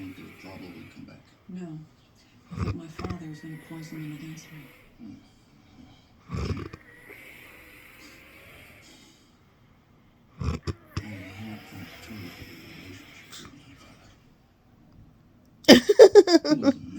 think that trouble would come back? No. I think my father is going to poison them against me. I have control of the relationship with my father. He was a